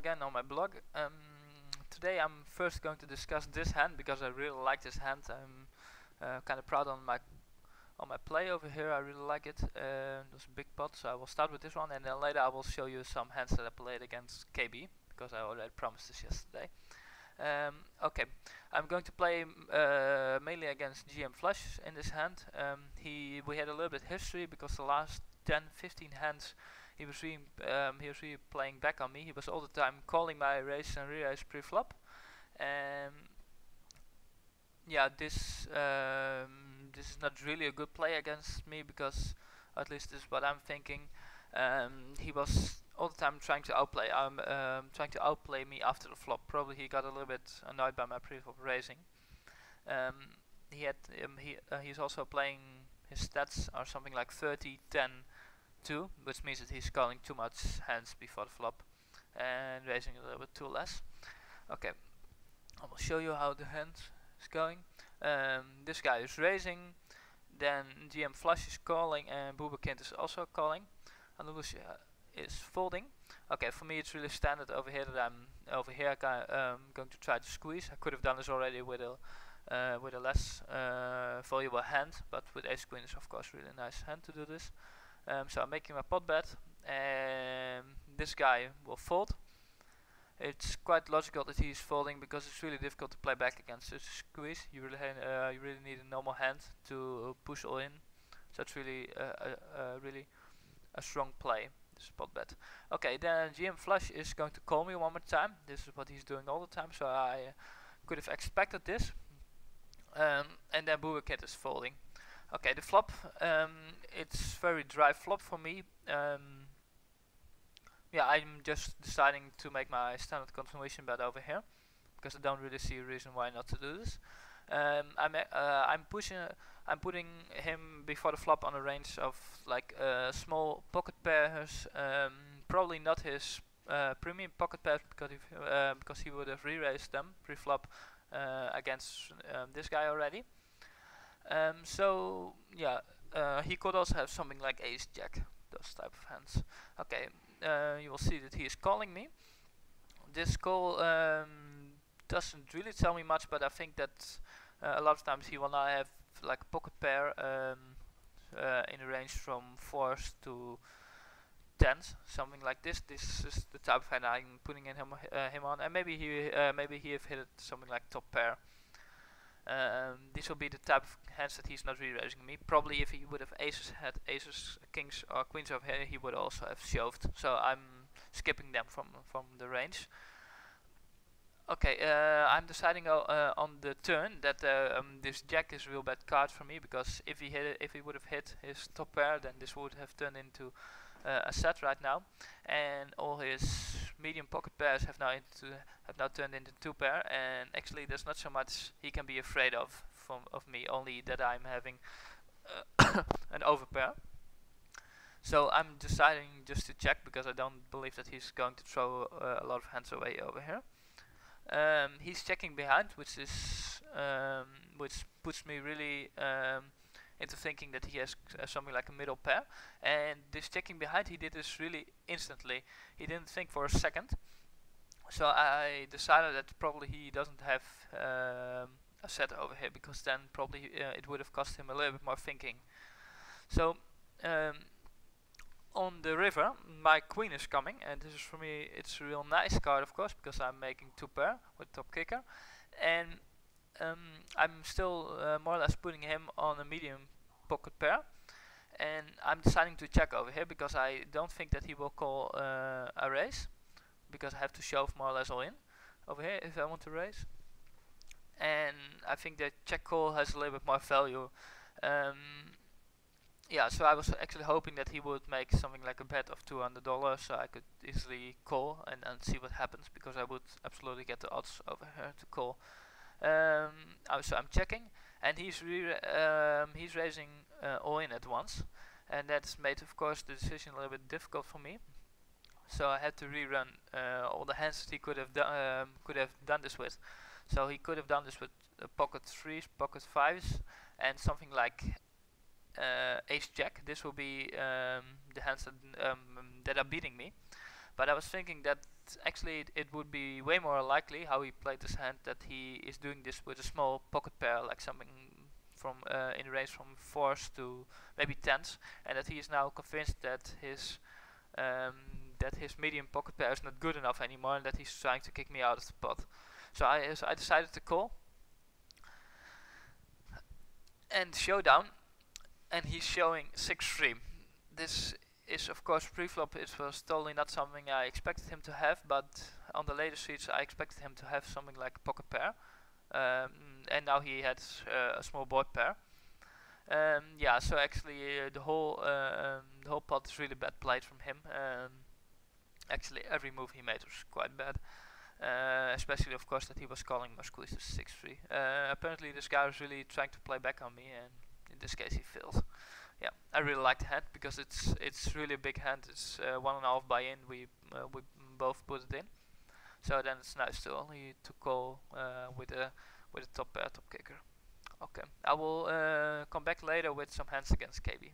again on my blog. Today I'm first going to discuss this hand because I really like this hand. I'm kind of proud on my play over here. I really like it. There's a big pot, so I will start with this one, and then later I will show you some hands that I played against KB because I already promised this yesterday. Okay, I'm going to play mainly against GM Flush in this hand. We had a little bit history because the last 10-15 hands he was really playing back on me. He was all the time calling my raise and re-raise pre-flop. Yeah, this is not really a good play against me because, at least this is what I'm thinking. He was all the time trying to outplay. Trying to outplay me after the flop. Probably he got a little bit annoyed by my pre-flop raising. He's also playing, his stats are something like 30, 10, 2, which means that he's calling too much hands before the flop and raising a little bit too less. Okay, I will show you how the hand is going. This guy is raising, then GM Flush is calling, and Booberkind is also calling. Andalusia is folding. Okay, for me it's really standard over here that I'm over here going to try to squeeze. I could have done this already with a less valuable hand, but with ace queen is of course really nice hand to do this. So I'm making my pot bet, and this guy will fold. It's quite logical that he's folding because it's really difficult to play back against such a squeeze. You really need a normal hand to push all in. So it's really really a strong play, this pot bet. Okay, then GM Flush is going to call me one more time. This is what he's doing all the time, so I could have expected this. And then Booberkind is folding. Okay, the flop, it's very dry flop for me. Yeah, I'm just deciding to make my standard continuation bet over here because I don't really see a reason why not to do this. I'm putting him before the flop on a range of like small pocket pairs. Probably not his premium pocket pairs because he would have re-raised them pre-flop against this guy already. So yeah, he could also have something like ace jack, those type of hands. Okay, you will see that he is calling me. This call doesn't really tell me much, but I think that a lot of times he will now have like a pocket pair in a range from 4s to 10s, something like this. This is the type of hand I'm putting in him on, and maybe he have hit it something like top pair. This will be the type of hands that he's not re-raising me. Probably if he would have had aces, kings or queens over here, he would also have shoved. So I'm skipping them from the range. Okay, I'm deciding on the turn that this jack is a real bad card for me because if he would have hit his top pair, then this would have turned into a set right now, and all his medium pocket pairs have now turned into 2 pair, and actually there's not so much he can be afraid of me, only that I'm having an overpair. So I'm deciding just to check because I don't believe that he's going to throw a lot of hands away over here. He's checking behind, which puts me really into thinking that he has something like a middle pair, and this checking behind, he did this really instantly. He didn't think for a second, so I decided that probably he doesn't have a set over here, because then probably it would have cost him a little bit more thinking. So on the river, my queen is coming, and this is for me, it's a real nice card of course, because I'm making 2 pair with top kicker, and I'm still more or less putting him on a medium pocket pair, and I'm deciding to check over here because I don't think that he will call a raise, because I have to shove more or less all in over here if I want to raise, and I think that check call has a little bit more value. Yeah, so I was actually hoping that he would make something like a bet of $200, so I could easily call and see what happens, because I would absolutely get the odds over here to call. So I'm checking, and he's raising all in at once, and that's made of course the decision a little bit difficult for me. So I had to rerun all the hands that he could have done this with. So he could have done this with pocket 3s, pocket 5s, and something like ace jack. This will be the hands that are beating me. But I was thinking that actually it would be way more likely how he played this hand that he is doing this with a small pocket pair, like something from in the range from 4s to maybe 10s, and that he is now convinced that his medium pocket pair is not good enough anymore, and that he's trying to kick me out of the pot. So I decided to call and showdown, and he's showing 6-3. This is of course pre-flop. It was totally not something I expected him to have, but on the later streets I expected him to have something like a pocket pair, and now he had a small board pair. Yeah, so actually the whole pot is really bad played from him. Actually every move he made was quite bad. Especially of course that he was calling my squeeze to 6-3. Apparently this guy was really trying to play back on me, and in this case he failed. Yeah, I really like the hand because it's really a big hand. It's 1.5 buy-in. We both put it in, so then it's nice to only to call with a top pair, top kicker. Okay, I will come back later with some hands against KB.